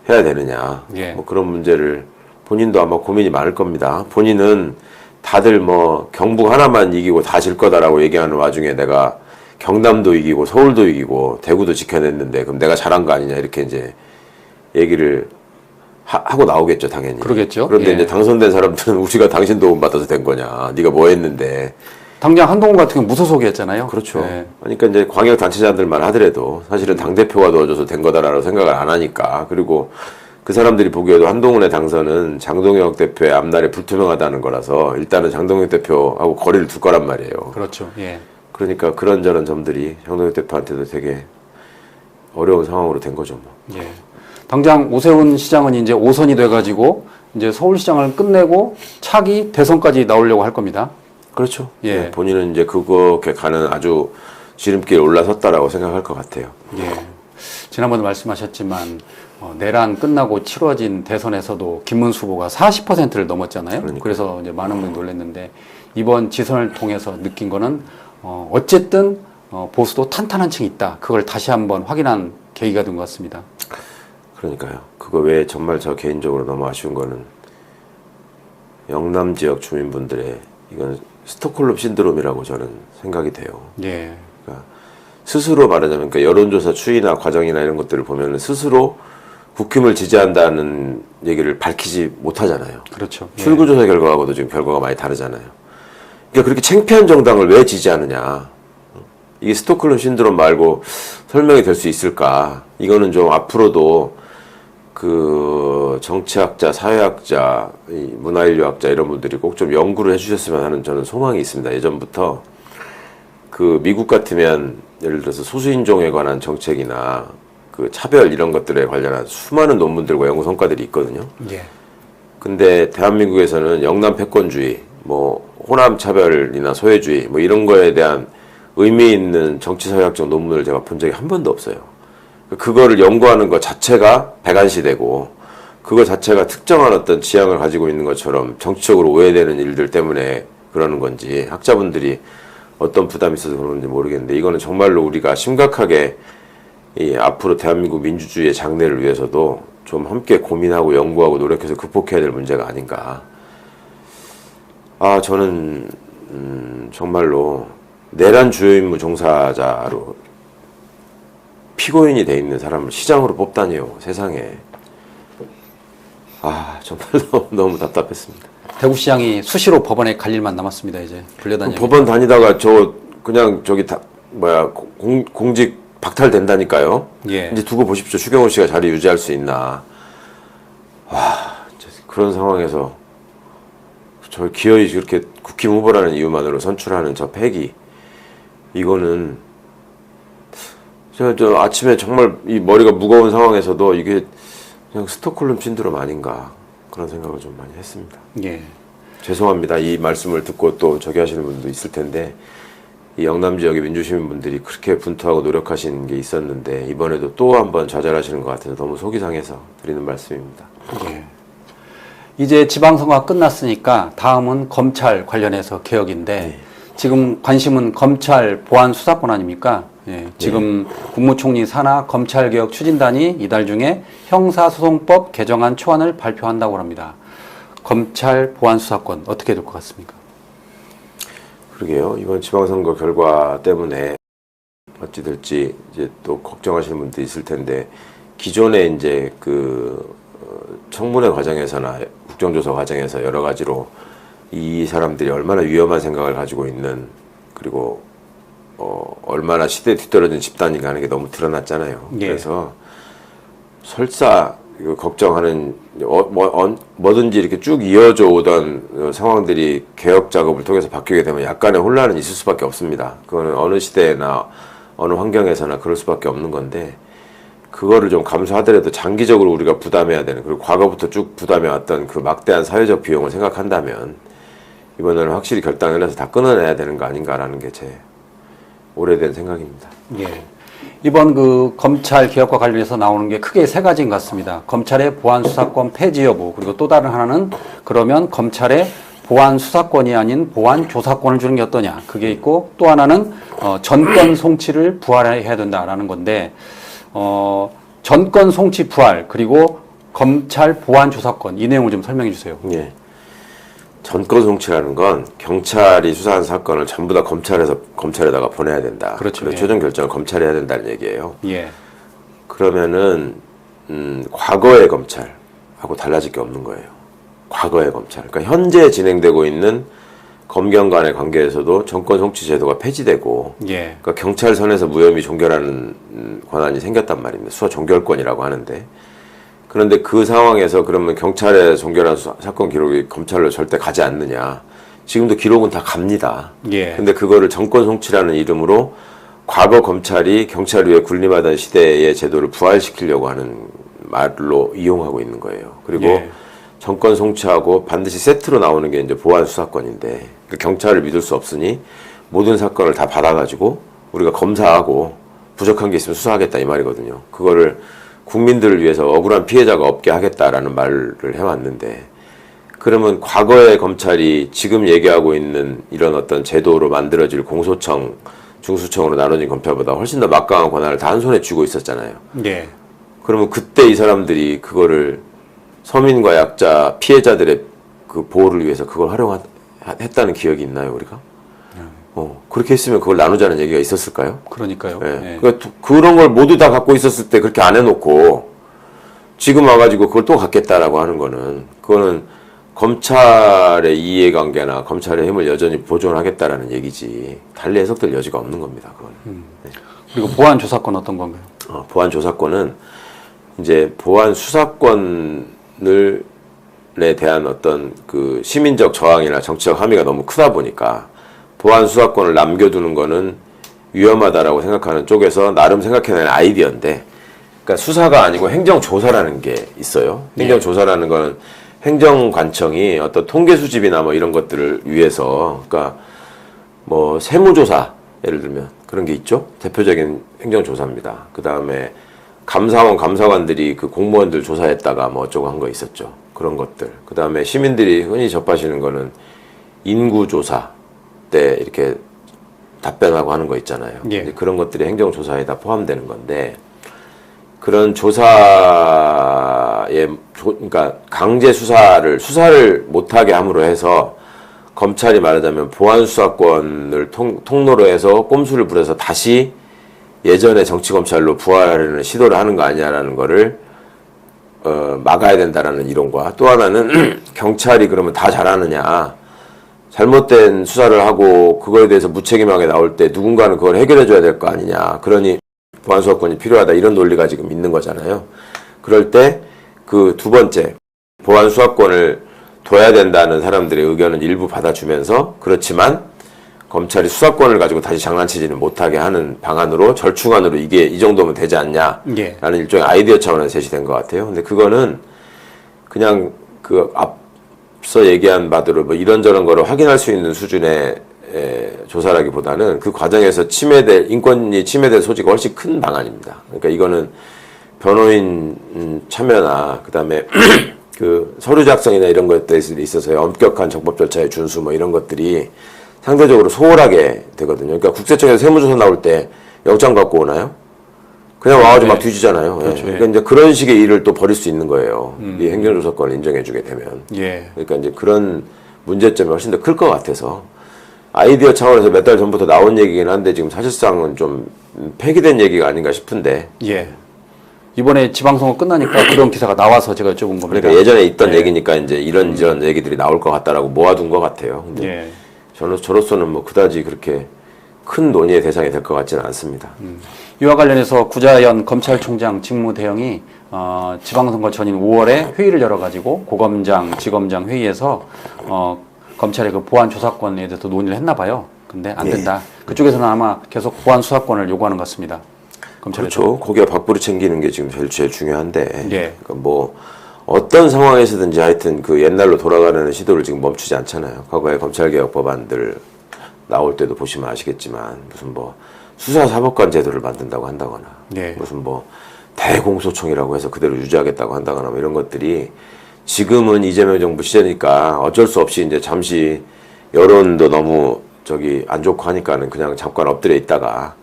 해야 되느냐. 예. 뭐 그런 문제를 본인도 아마 고민이 많을 겁니다. 본인은 다들 뭐 경북 하나만 이기고 다 질 거다라고 얘기하는 와중에 내가 경남도 이기고 서울도 이기고 대구도 지켜냈는데 그럼 내가 잘한 거 아니냐 이렇게 이제 얘기를 하고 나오겠죠, 당연히. 그러겠죠. 그런데 예. 이제 당선된 사람들은 우리가 당신 도움 받아서 된 거냐, 네가 뭐 했는데. 당장 한동훈 같은 경우 무소속이었잖아요. 그렇죠. 예. 그러니까 이제 광역 단체장들만 하더라도 사실은 당 대표가 도와줘서 된 거다라고 생각을 안 하니까. 그리고 그 사람들이 보기에도 한동훈의 당선은 장동혁 대표의 앞날이 불투명하다는 거라서 일단은 장동혁 대표하고 거리를 둘 거란 말이에요. 그렇죠. 예. 그러니까 그런저런 점들이 장동혁 대표한테도 되게 어려운 상황으로 된 거죠. 뭐. 예. 당장 오세훈 시장은 이제 5선이 돼가지고 이제 서울시장을 끝내고 차기 대선까지 나오려고 할 겁니다. 그렇죠. 예. 네, 본인은 이제 그렇게 가는 아주 지름길에 올라섰다라고 생각할 것 같아요. 예. 지난번에 말씀하셨지만 내란 끝나고 치러진 대선에서도 김문수 후보가 40%를 넘었잖아요. 그러니까요. 그래서 이제 많은 분이 놀랐는데 이번 지선을 통해서 느낀 거는 어쨌든 보수도 탄탄한 층이 있다. 그걸 다시 한번 확인한 계기가 된 것 같습니다. 그러니까요. 그거 외에 정말 저 개인적으로 너무 아쉬운 거는 영남 지역 주민분들의 이건 스톡홀름 신드롬이라고 저는 생각이 돼요. 예. 그러니까 스스로 말하자면 그러니까 여론조사 추이나 과정이나 이런 것들을 보면 스스로 국힘을 지지한다는 얘기를 밝히지 못하잖아요. 그렇죠. 예. 출구조사 결과하고도 지금 결과가 많이 다르잖아요. 그러니까 그렇게 창피한 정당을 왜 지지하느냐. 이게 스톡홀름 신드롬 말고 설명이 될 수 있을까. 이거는 좀 앞으로도 그 정치학자, 사회학자, 이 문화인류학자 이런 분들이 꼭 좀 연구를 해주셨으면 하는 저는 소망이 있습니다. 예전부터 그 미국 같으면 예를 들어서 소수인종에 관한 정책이나 그 차별 이런 것들에 관련한 수많은 논문들과 연구 성과들이 있거든요. 예. 근데 대한민국에서는 영남 패권주의, 뭐 호남 차별이나 소외주의 뭐 이런 거에 대한 의미 있는 정치사회학적 논문을 제가 본 적이 한 번도 없어요. 그거를 연구하는 것 자체가 배관시되고 그거 자체가 특정한 어떤 지향을 가지고 있는 것처럼 정치적으로 오해되는 일들 때문에 그러는 건지 학자분들이 어떤 부담이 있어서 그러는지 모르겠는데 이거는 정말로 우리가 심각하게 이 앞으로 대한민국 민주주의의 장래를 위해서도 좀 함께 고민하고 연구하고 노력해서 극복해야 될 문제가 아닌가. 저는 정말로 내란 주요 임무 종사자로 피고인이 돼 있는 사람을 시장으로 뽑다니요, 세상에. 정말 너무 답답했습니다. 대구시장이 수시로 법원에 갈 일만 남았습니다. 이제 불려다니고. 법원 다니다가 공직 박탈된다니까요. 예. 이제 두고 보십시오. 추경호 씨가 자리 유지할 수 있나. 그런 상황에서 저 기어이 그렇게 국힘 후보라는 이유만으로 선출하는 저 패기. 이거는 제가 아침에 정말 이 머리가 무거운 상황에서도 이게 그냥 스톡홀름 신드롬 아닌가 그런 생각을 좀 많이 했습니다. 예. 죄송합니다. 이 말씀을 듣고 또 저기 하시는 분도 있을 텐데 이 영남 지역의 민주시민분들이 그렇게 분투하고 노력하시는 게 있었는데 이번에도 또 한번 좌절하시는 것 같아서 너무 속이 상해서 드리는 말씀입니다. 예. 이제 지방선거가 끝났으니까 다음은 검찰 관련해서 개혁인데 지금 관심은 검찰 보안 수사권 아닙니까? 예, 지금 국무총리 산하 검찰개혁 추진단이 이달 중에 형사소송법 개정안 초안을 발표한다고 합니다. 검찰 보안 수사권 어떻게 될 것 같습니까? 그러게요. 이번 지방선거 결과 때문에 어찌 될지 이제 또 걱정하시는 분도 있을 텐데 기존에 이제 그 청문회 과정에서나 국정조사 과정에서 여러 가지로 이 사람들이 얼마나 위험한 생각을 가지고 있는 그리고 얼마나 시대에 뒤떨어진 집단인가 하는 게 너무 드러났잖아요. 예. 그래서 설사 이거 걱정하는 뭐든지 이렇게 쭉 이어져 오던 상황들이 개혁 작업을 통해서 바뀌게 되면 약간의 혼란은 있을 수밖에 없습니다. 그거는 어느 시대나 어느 환경에서나 그럴 수밖에 없는 건데 그거를 좀 감수하더라도 장기적으로 우리가 부담해야 되는 그리고 과거부터 쭉 부담해왔던 그 막대한 사회적 비용을 생각한다면 이번에는 확실히 결단을 해서 다 끊어내야 되는 거 아닌가라는 게 제 오래된 생각입니다. 예. 이번 그 검찰 개혁과 관련해서 나오는 게 크게 세 가지인 것 같습니다. 검찰의 보안 수사권 폐지 여부, 그리고 또 다른 하나는 그러면 검찰의 보안 수사권이 아닌 보안 조사권을 주는 게 어떠냐. 그게 있고 또 하나는 전권 송치를 부활해야 된다라는 건데 전권 송치 부활 그리고 검찰 보안 조사권 이 내용을 좀 설명해 주세요. 예. 전권 송치라는 건 경찰이 수사한 사건을 전부 다 검찰에다가 보내야 된다. 그렇죠. 그래서 예. 최종 결정을 검찰이 해야 된다는 얘기예요. 예. 그러면은 과거의 검찰하고 달라질 게 없는 거예요. 과거의 검찰. 그러니까 현재 진행되고 있는 검경 간의 관계에서도 전권 송치 제도가 폐지되고 예. 그러니까 경찰선에서 무혐의 종결하는 권한이 생겼단 말입니다. 수사 종결권이라고 하는데 그런데 그 상황에서 그러면 경찰의 종결한 사건 기록이 검찰로 절대 가지 않느냐. 지금도 기록은 다 갑니다. 예. 근데 그거를 정권 송치라는 이름으로 과거 검찰이 경찰 위에 군림하던 시대의 제도를 부활시키려고 하는 말로 이용하고 있는 거예요. 그리고 예. 정권 송치하고 반드시 세트로 나오는 게 이제 보안 수사권인데 그 경찰을 믿을 수 없으니 모든 사건을 다 받아가지고 우리가 검사하고 부족한 게 있으면 수사하겠다 이 말이거든요. 그거를 국민들을 위해서 억울한 피해자가 없게 하겠다라는 말을 해왔는데 그러면 과거의 검찰이 지금 얘기하고 있는 이런 어떤 제도로 만들어질 공소청, 중수청으로 나눠진 검찰보다 훨씬 더 막강한 권한을 다 한 손에 쥐고 있었잖아요. 예. 그러면 그때 이 사람들이 그거를 서민과 약자, 피해자들의 그 보호를 위해서 그걸 활용했다는 기억이 있나요, 우리가? 그렇게 했으면 그걸 나누자는 얘기가 있었을까요? 그러니까요. 예. 예. 그러니까 그런 걸 모두 다 갖고 있었을 때 그렇게 안 해놓고 지금 와가지고 그걸 또 갖겠다라고 하는 거는 그거는 검찰의 이해관계나 검찰의 힘을 여전히 보존하겠다라는 얘기지 달리 해석될 여지가 없는 겁니다. 그건. 그리고 보안 조사권 어떤 건가요? 보안 조사권은 이제 보안 수사권에 대한 어떤 그 시민적 저항이나 정치적 함의가 너무 크다 보니까 보안 수사권을 남겨두는 거는 위험하다라고 생각하는 쪽에서 나름 생각해낸 아이디어인데, 그러니까 수사가 아니고 행정조사라는 게 있어요. 행정조사라는 거는 행정관청이 어떤 통계 수집이나 뭐 이런 것들을 위해서, 그러니까 뭐 세무조사 예를 들면 그런 게 있죠. 대표적인 행정조사입니다. 그 다음에 감사원, 감사관들이 그 공무원들 조사했다가 뭐 어쩌고 한 거 있었죠. 그런 것들. 그 다음에 시민들이 흔히 접하시는 거는 인구조사 때 이렇게 답변하고 하는 거 있잖아요. 예. 그런 것들이 행정조사에 다 포함되는 건데, 그런 조사에, 그러니까 강제 수사를 못하게 함으로 해서 검찰이 말하자면 보안수사권을 통로로 해서 꼼수를 부려서 다시 예전의 정치검찰로 부활하려는 시도를 하는 거 아니냐라는 거를 막아야 된다라는 이론과, 또 하나는 경찰이 그러면 다 잘하느냐, 잘못된 수사를 하고 그거에 대해서 무책임하게 나올 때 누군가는 그걸 해결해 줘야 될 거 아니냐, 그러니 보안수사권이 필요하다, 이런 논리가 지금 있는 거잖아요. 그럴 때 그 두 번째, 보안수사권을 둬야 된다는 사람들의 의견은 일부 받아주면서, 그렇지만 검찰이 수사권을 가지고 다시 장난치지는 못하게 하는 방안으로, 절충안으로 이게 이 정도면 되지 않냐라는 예. 일종의 아이디어 차원에서 제시된 것 같아요. 근데 그거는 그냥 그 앞서 얘기한 바대로 뭐 이런저런 거를 확인할 수 있는 수준의 조사라기보다는 그 과정에서 인권이 침해될 소지가 훨씬 큰 방안입니다. 그러니까 이거는 변호인 참여나 그다음에 그 서류 작성이나 이런 것들에 있어서의 엄격한 정법 절차의 준수 뭐 이런 것들이 상대적으로 소홀하게 되거든요. 그러니까 국세청에서 세무조사 나올 때 영장 갖고 오나요? 그냥 와가지고 네. 막 뒤지잖아요. 그렇죠. 그러니까 이제 그런 식의 일을 또 벌일 수 있는 거예요. 이 행정조사권을 인정해주게 되면. 예. 그러니까 이제 그런 문제점이 훨씬 더 클 것 같아서 아이디어 차원에서 몇 달 전부터 나온 얘기긴 한데 지금 사실상은 좀 폐기된 얘기가 아닌가 싶은데. 예. 이번에 지방선거 끝나니까 그런 기사가 나와서 제가 여쭤본 겁니다. 그러니까 예전에 있던 예. 얘기니까 이제 이런 얘기들이 나올 것 같다라고 모아둔 것 같아요. 근데 예. 저로서는 뭐 그다지 그렇게 큰 논의의 대상이 될 것 같지는 않습니다. 이와 관련해서 구자연 검찰총장 직무대행이 지방선거 전인 5월에 회의를 열어가지고 고검장, 지검장 회의에서 검찰의 그 보안 조사권에 대해서 논의를 했나 봐요. 근데 안 된다. 그쪽에서는 아마 계속 보안 수사권을 요구하는 것 같습니다. 검찰에서. 그렇죠. 거기에 밥벌이 챙기는 게 지금 제일 중요한데. 예. 그러니까 뭐 어떤 상황에서든지 하여튼 그 옛날로 돌아가려는 시도를 지금 멈추지 않잖아요. 과거에 검찰개혁 법안들 나올 때도 보시면 아시겠지만 무슨 뭐 수사사법관 제도를 만든다고 한다거나 예. 무슨 뭐 대공소청이라고 해서 그대로 유지하겠다고 한다거나 뭐 이런 것들이 지금은 이재명 정부 시절이니까 어쩔 수 없이 이제 잠시 여론도 너무 안 좋고 하니까는 그냥 잠깐 엎드려 있다가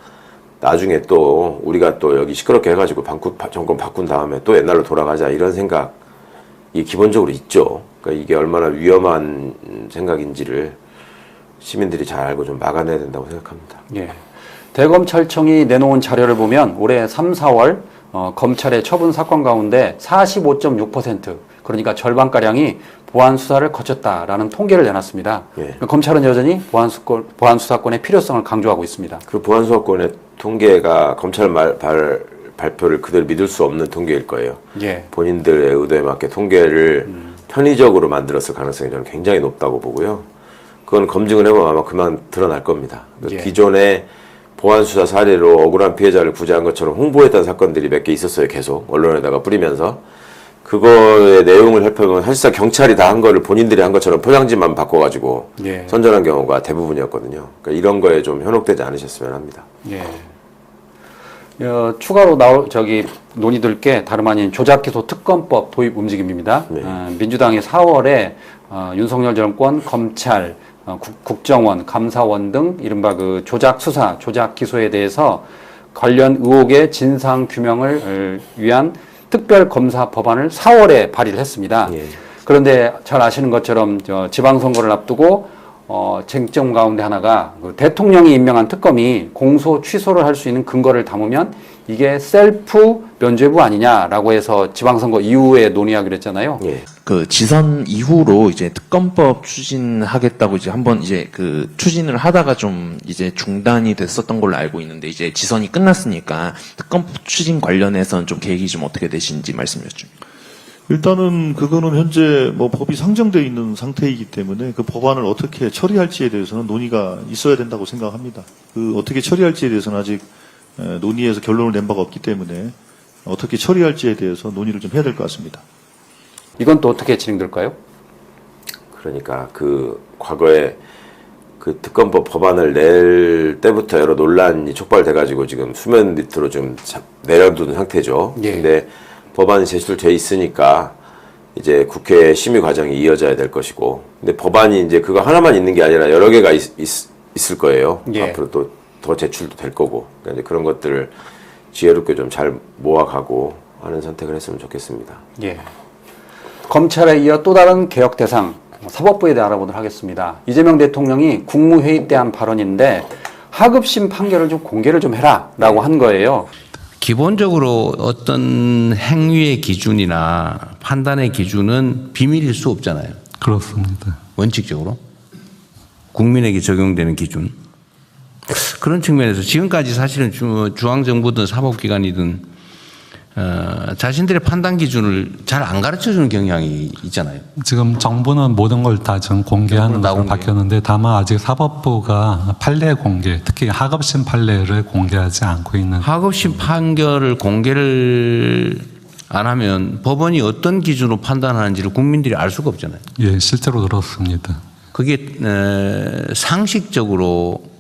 나중에 또 우리가 또 여기 시끄럽게 해가지고 정권 바꾼 다음에 또 옛날로 돌아가자 이런 생각이 기본적으로 있죠. 그러니까 이게 얼마나 위험한 생각인지를 시민들이 잘 알고 좀 막아내야 된다고 생각합니다. 예. 대검찰청이 내놓은 자료를 보면 올해 3, 4월 검찰의 처분 사건 가운데 45.6%, 그러니까 절반가량이 보안 수사를 거쳤다라는 통계를 내놨습니다. 예. 검찰은 여전히 보안 수사권의 필요성을 강조하고 있습니다. 그 보안수사권의 통계가 검찰 발표를 그대로 믿을 수 없는 통계일 거예요. 예. 본인들의 의도에 맞게 통계를 편의적으로 만들었을 가능성이 저는 굉장히 높다고 보고요. 그건 검증을 해보면 아마 그만 드러날 겁니다. 예. 기존의 보안수사 사례로 억울한 피해자를 구제한 것처럼 홍보했던 사건들이 몇 개 있었어요. 계속 언론에다가 뿌리면서. 그거의 내용을 살펴보면 사실상 경찰이 다 한 거를 본인들이 한 것처럼 포장지만 바꿔가지고 예. 선전한 경우가 대부분이었거든요. 그러니까 이런 거에 좀 현혹되지 않으셨으면 합니다. 예. 추가로 논의될 게 다름 아닌 조작기소 특검법 도입 움직임입니다. 네. 민주당이 4월에 윤석열 정권, 검찰, 국정원, 감사원 등 이른바 그 조작 수사, 조작 기소에 대해서 관련 의혹의 진상 규명을 위한 특별 검사 법안을 4월에 발의를 했습니다. 예. 그런데 잘 아시는 것처럼 지방선거를 앞두고 쟁점 가운데 하나가 그 대통령이 임명한 특검이 공소 취소를 할 수 있는 근거를 담으면 이게 셀프 면죄부 아니냐라고 해서 지방선거 이후에 논의하기로 했잖아요. 예. 그 지선 이후로 이제 특검법 추진하겠다고 이제 한번 이제 그 추진을 하다가 좀 이제 중단이 됐었던 걸로 알고 있는데 이제 지선이 끝났으니까 특검법 추진 관련해서는 좀 계획이 좀 어떻게 되신지 말씀 여쭙니다. 일단은 그거는 현재 뭐 법이 상정되어 있는 상태이기 때문에 그 법안을 어떻게 처리할지에 대해서는 논의가 있어야 된다고 생각합니다. 그 어떻게 처리할지에 대해서는 아직 논의해서 결론을 낸 바가 없기 때문에 어떻게 처리할지에 대해서 논의를 좀 해야 될 것 같습니다. 이건 또 어떻게 진행될까요? 그러니까 그 과거에 그 특검법 법안을 낼 때부터 여러 논란이 촉발돼가지고 지금 수면 밑으로 좀 내려둔 상태죠. 예. 근데 법안이 제출돼 있으니까 이제 국회 심의 과정이 이어져야 될 것이고, 근데 법안이 이제 그거 하나만 있는 게 아니라 여러 개가 있을 거예요. 예. 앞으로 또 더 제출도 될 거고, 그러니까 이제 그런 것들을 지혜롭게 좀 잘 모아가고 하는 선택을 했으면 좋겠습니다. 예. 검찰에 이어 또 다른 개혁 대상 사법부에 대해 알아보도록 하겠습니다. 이재명 대통령이 국무회의 때 한 발언인데 하급심 판결을 좀 공개를 좀 해라라고 한 거예요. 기본적으로 어떤 행위의 기준이나 판단의 기준은 비밀일 수 없잖아요. 그렇습니다. 원칙적으로. 국민에게 적용되는 기준. 그런 측면에서 지금까지 사실은 중앙정부든 사법기관이든 자신들의 판단 기준을 잘 안 가르쳐주는 경향이 있잖아요. 지금 정부는 모든 걸 다 지금 공개하는 것으로 바뀌었는데 다만 아직 사법부가 판례 공개, 특히 하급심 판례를 공개하지 않고 있는. 하급심 판결을 공개를 안 하면 법원이 어떤 기준으로 판단하는지를 국민들이 알 수가 없잖아요. 예, 실제로 그렇습니다. 그게 상식적으로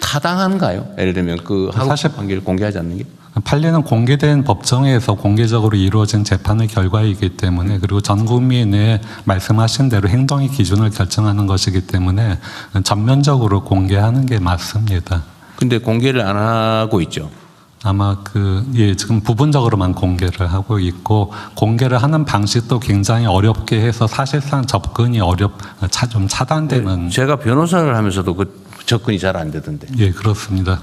타당한가요? 예를 들면 그 하급심 사실 판결을 공개하지 않는 게? 판례는 공개된 법정에서 공개적으로 이루어진 재판의 결과이기 때문에, 그리고 전 국민의 말씀하신 대로 행동의 기준을 결정하는 것이기 때문에 전면적으로 공개하는 게 맞습니다. 근데 공개를 안 하고 있죠. 아마 지금 부분적으로만 공개를 하고 있고, 공개를 하는 방식도 굉장히 어렵게 해서 사실상 접근이 좀 차단되는. 제가 변호사를 하면서도 그 접근이 잘 안 되던데. 예, 그렇습니다.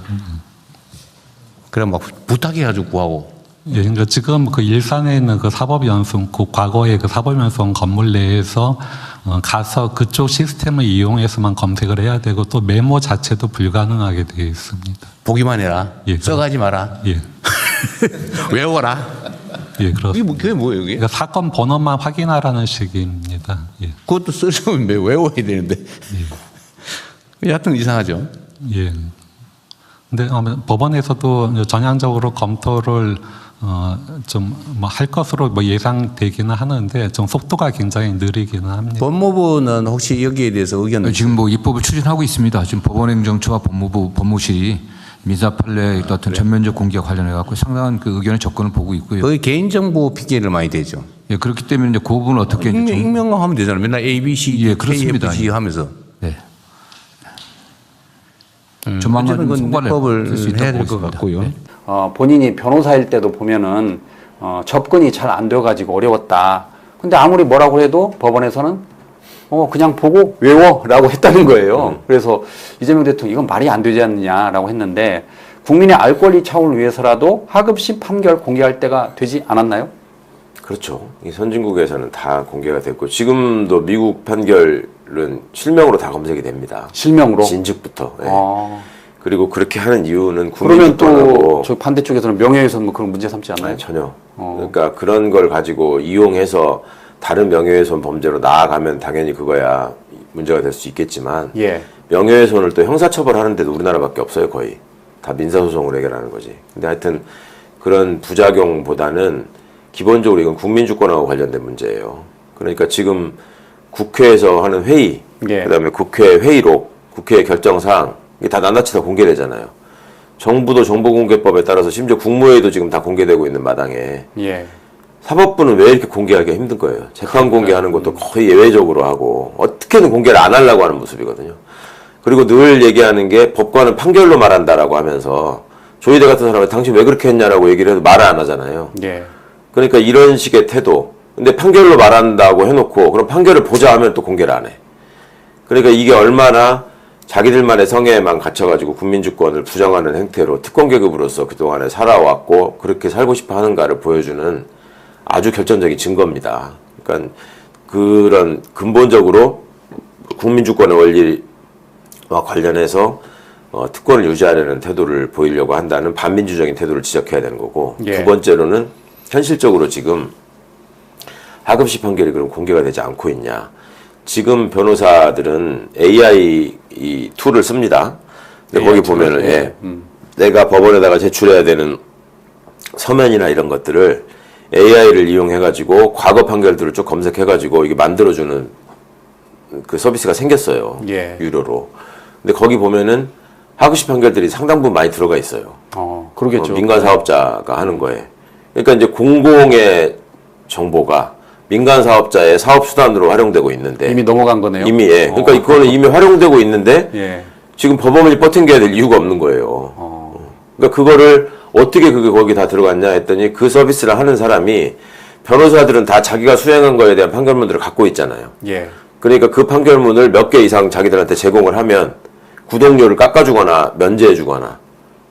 그래 막 부탁해가지고 구하고. 예, 그러니까 지금 그 일산에 있는 그 사법연수원, 그 과거의 그 사법연수원 건물 내에서 가서 그쪽 시스템을 이용해서만 검색을 해야 되고, 또 메모 자체도 불가능하게 되어 있습니다. 보기만 해라. 예, 써가지 마라. 예, 외워라. 예, 그렇습니다. 그게 뭐예요, 그게? 그러니까 사건 번호만 확인하라는 식입니다. 예. 그것도 쓰려면 외워야 되는데. 여하튼 이상하죠. 예. 근데 법원에서도 전향적으로 검토를 좀 뭐 할 것으로 뭐 예상되기는 하는데 좀 속도가 굉장히 느리기는 합니다. 법무부는 혹시 여기에 대해서 의견을 지금 뭐 입법을 추진하고 있습니다. 지금 법원행정처와 법무실이 민사 판례 어떤 전면적 공개와 관련해 갖고 상당한 그 의견의 접근을 보고 있고요. 거의 개인정보 핑계를 많이 대죠. 예, 그렇기 때문에 이제 그 부분은 어떻게 이제 좀- 익명화하면 되잖아요. 맨날 A, B, C, 예, 그렇습니다. KFG 하면서. 네. 조만간 어쨌든 좀 그건 성과를 입법을 낼수 있다고 해야 될 것 보고 있습니다. 같고요. 네. 본인이 변호사일 때도 보면은 접근이 잘 안 돼가지고 어려웠다. 근데 아무리 뭐라고 해도 법원에서는 그냥 보고 외워라고 했다는 거예요. 그래서 이재명 대통령 이건 말이 안 되지 않느냐라고 했는데 국민의 알 권리 차원을 위해서라도 하급심 판결 공개할 때가 되지 않았나요? 그렇죠. 이 선진국에서는 다 공개가 됐고, 지금도 미국 판결은 실명으로 다 검색이 됩니다. 실명으로. 진즉부터. 예. 그리고 그렇게 하는 이유는 그러면 또 국민주권하고 저 반대쪽에서는 명예훼손 뭐 그런 문제 삼지 않나요? 아니, 전혀. 그러니까 그런 걸 가지고 이용해서 다른 명예훼손 범죄로 나아가면 당연히 그거야 문제가 될 수 있겠지만 예. 명예훼손을 또 형사처벌하는 데도 우리나라밖에 없어요, 거의. 다 민사소송으로 해결하는 거지. 근데 하여튼 그런 부작용보다는 기본적으로 이건 국민주권하고 관련된 문제예요. 그러니까 지금 국회에서 하는 회의, 예. 그다음에 국회 회의록, 국회 결정사항 이게 다 낱낱이 다 공개되잖아요. 정부도 정보공개법에 따라서 심지어 국무회의도 지금 다 공개되고 있는 마당에 예. 사법부는 왜 이렇게 공개하기가 힘든 거예요? 재판 공개하는 것도 거의 예외적으로 하고 어떻게든 공개를 안 하려고 하는 모습이거든요. 그리고 늘 얘기하는 게 법관은 판결로 말한다라고 하면서 조희대 같은 사람은 당신 왜 그렇게 했냐라고 얘기를 해도 말을 안 하잖아요. 예. 그러니까 이런 식의 태도. 근데 판결로 말한다고 해놓고 그럼 판결을 보자 하면 또 공개를 안 해. 그러니까 이게 얼마나 자기들만의 성에만 갇혀가지고 국민주권을 부정하는 행태로 특권 계급으로서 그동안에 살아왔고 그렇게 살고 싶어 하는가를 보여주는 아주 결정적인 증거입니다. 그러니까 그런 근본적으로 국민주권의 원리와 관련해서 특권을 유지하려는 태도를 보이려고 한다는 반민주적인 태도를 지적해야 되는 거고 예. 두 번째로는 현실적으로 지금 하급식 판결이 그럼 공개가 되지 않고 있냐. 지금 변호사들은 AI 이 툴을 씁니다. 근데 거기 보면은 예, 내가 법원에다가 제출해야 되는 서면이나 이런 것들을 AI를 이용해가지고 과거 판결들을 쭉 검색해가지고 이게 만들어주는 그 서비스가 생겼어요. 예. 유료로. 근데 거기 보면은 하급식 판결들이 상당 부분 많이 들어가 있어요. 그러겠죠. 민간 사업자가 하는 거에. 그러니까 이제 공공의 정보가 민간 사업자의 사업 수단으로 활용되고 있는데 이미 넘어간 거네요. 이미 예. 그러니까 이거는 이미 활용되고 있는데 예. 지금 법원이 버팅겨야 될 이유가 없는 거예요. 그러니까 그거를 어떻게 그게 거기 다 들어갔냐 했더니 그 서비스를 하는 사람이 변호사들은 다 자기가 수행한 거에 대한 판결문들을 갖고 있잖아요. 예. 그러니까 그 판결문을 몇 개 이상 자기들한테 제공을 하면 구독료를 깎아주거나 면제해주거나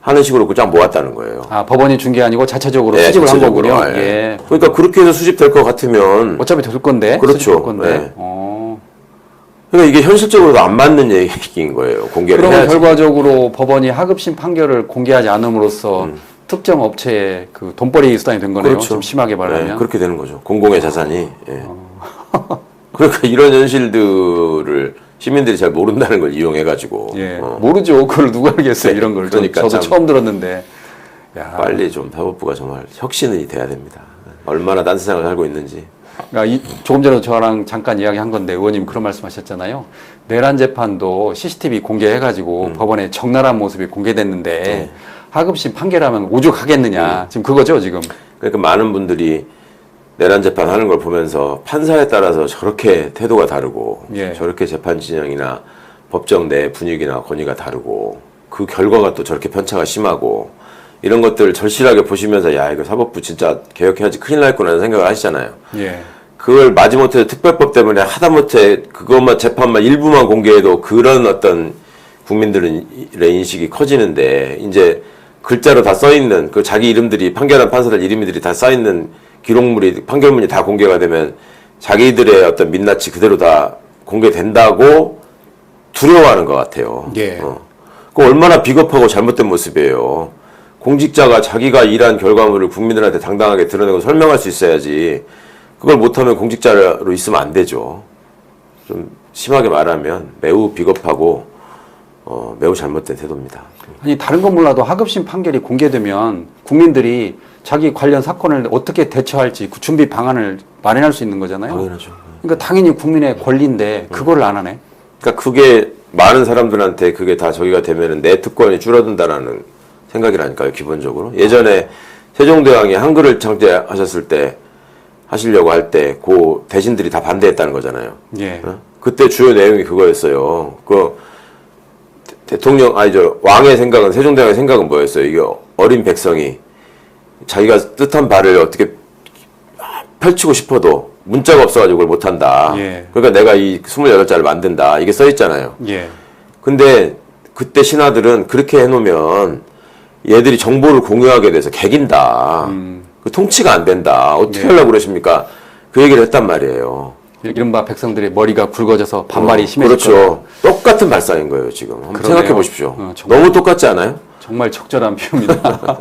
하는 식으로 그냥 모았다는 거예요. 아, 법원이 준 게 아니고 자체적으로 예, 수집을 자체적으로, 한 거군요. 예. 예. 그러니까 그렇게 해서 수집될 것 같으면 어차피 될 건데. 그렇죠. 수집될 건데. 예. 그러니까 이게 현실적으로도 안 맞는 얘기인 거예요. 공개를 그러면 해야지. 결과적으로 법원이 하급심 판결을 공개하지 않음으로써 특정 업체의 그 돈벌이 수단이 된 거네요. 좀 심하게 말하면. 네, 그렇게 되는 거죠. 공공의 자산이. 예. 그러니까 이런 현실들을 시민들이 잘 모른다는 걸 이용해가지고 예. 모르죠. 그걸 누가 알겠어요. 이런 걸. 그러니까 저도 참 처음 들었는데. 야. 빨리 좀 사법부가 정말 혁신이 돼야 됩니다. 얼마나 딴 세상을 살고 있는지. 그러니까 조금 전에 저랑 잠깐 이야기한 건데 의원님 그런 말씀하셨잖아요. 내란 재판도 CCTV 공개해가지고 법원에 적나라한 모습이 공개됐는데 하급심 판결하면 오죽하겠느냐. 지금 그거죠 지금. 그러니까 많은 분들이 내란 재판 하는 걸 보면서 판사에 따라서 저렇게 태도가 다르고 예. 저렇게 재판 진영이나 법정 내 분위기나 권위가 다르고 그 결과가 또 저렇게 편차가 심하고 이런 것들을 절실하게 보시면서 야 이거 사법부 진짜 개혁해야지 큰일 날 거라는 생각을 하시잖아요. 예. 그걸 마지못해 특별법 때문에 하다못해 그것만 재판만 일부만 공개해도 그런 어떤 국민들의 인식이 커지는데 이제 글자로 다 써있는 그 자기 이름들이 판결한 판사들 이름들이 다 써있는 기록물이 판결문이 다 공개가 되면 자기들의 어떤 민낯이 그대로 다 공개된다고 두려워하는 것 같아요. 예. 그 얼마나 비겁하고 잘못된 모습이에요. 공직자가 자기가 일한 결과물을 국민들한테 당당하게 드러내고 설명할 수 있어야지 그걸 못하면 공직자로 있으면 안 되죠. 좀 심하게 말하면 매우 비겁하고 매우 잘못된 태도입니다. 아니 다른 건 몰라도 하급심 판결이 공개되면 국민들이 자기 관련 사건을 어떻게 대처할지 그 준비 방안을 마련할 수 있는 거잖아요. 당연하죠. 그러니까 당연히 국민의 권리인데 그거를 안 하네. 그러니까 그게 많은 사람들한테 그게 다 저기가 되면은 내 특권이 줄어든다라는 생각이라니까요, 기본적으로. 예전에 세종대왕이 한글을 창제하셨을 때 하시려고 할 때 그 대신들이 다 반대했다는 거잖아요. 예. 그때 주요 내용이 그거였어요. 그 대통령 왕의 생각은 세종대왕의 생각은 뭐였어요? 이게 어린 백성이 자기가 뜻한 바를 어떻게 펼치고 싶어도 문자가 없어가지고 그걸 못한다. 예. 그러니까 내가 이 28자를 만든다. 이게 써있잖아요. 예. 근데 그때 신하들은 그렇게 해놓으면 얘들이 정보를 공유하게 돼서 개긴다. 그 통치가 안 된다. 어떻게 네. 하려고 그러십니까? 그 얘기를 했단 말이에요. 이른바 백성들의 머리가 굵어져서 반발이 심해질 거예요. 그렇죠. 똑같은 발상인 거예요, 지금. 한번 그러네요. 생각해 보십시오. 정말. 너무 똑같지 않아요? 정말 적절한 표현입니다.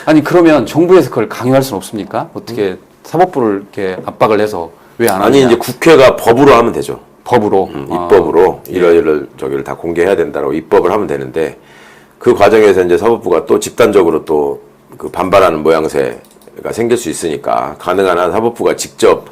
아니 그러면 정부에서 그걸 강요할 수는 없습니까? 어떻게 사법부를 이렇게 압박을 해서 왜 안 하느냐? 아니, 이제 국회가 법으로 하면 되죠. 법으로 입법으로 이러이러 저기를 다 공개해야 된다고 입법을 하면 되는데 그 과정에서 이제 사법부가 또 집단적으로 또 그 반발하는 모양새가 생길 수 있으니까 가능한 한 사법부가 직접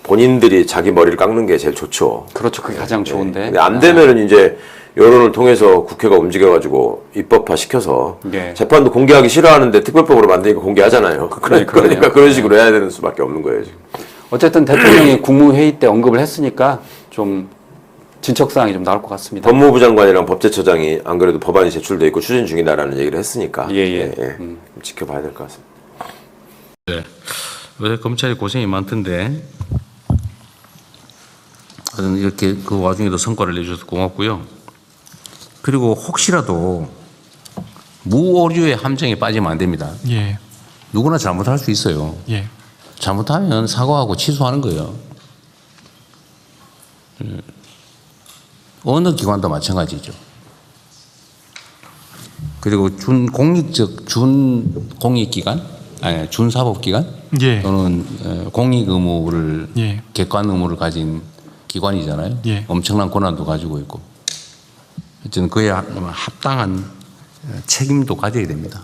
본인들이 자기 머리를 깎는 게 제일 좋죠. 그렇죠. 그게 가장 좋은데. 근데 안 되면은 이제 여론을 통해서 국회가 움직여가지고 입법화 시켜서 예. 재판도 공개하기 싫어하는데 특별법으로 만드니까 공개하잖아요. 그러네요. 그러니까 그런 식으로 해야 되는 수밖에 없는 거예요, 지금. 어쨌든 대통령이 국무회의 때 언급을 했으니까 좀 진척사항이 좀 나올 것 같습니다. 법무부 장관이랑 법제처장이 안 그래도 법안이 제출돼 있고 추진 중이다라는 얘기를 했으니까 예. 좀 지켜봐야 될 것 같습니다. 요새 검찰이 고생이 많던데 하여튼 이렇게 그 와중에도 성과를 내주셔서 고맙고요. 그리고 혹시라도 무오류의 함정에 빠지면 안 됩니다. 예, 누구나 잘못할 수 있어요. 예. 잘못하면 사과하고 취소하는 거예요. 어느 기관도 마찬가지죠. 그리고 준공익기관, 아니 준사법기관 예. 또는 공익 의무를 예. 객관 의무를 가진 기관이잖아요. 예. 엄청난 권한도 가지고 있고, 어쨌든 그에 합당한 책임도 가져야 됩니다.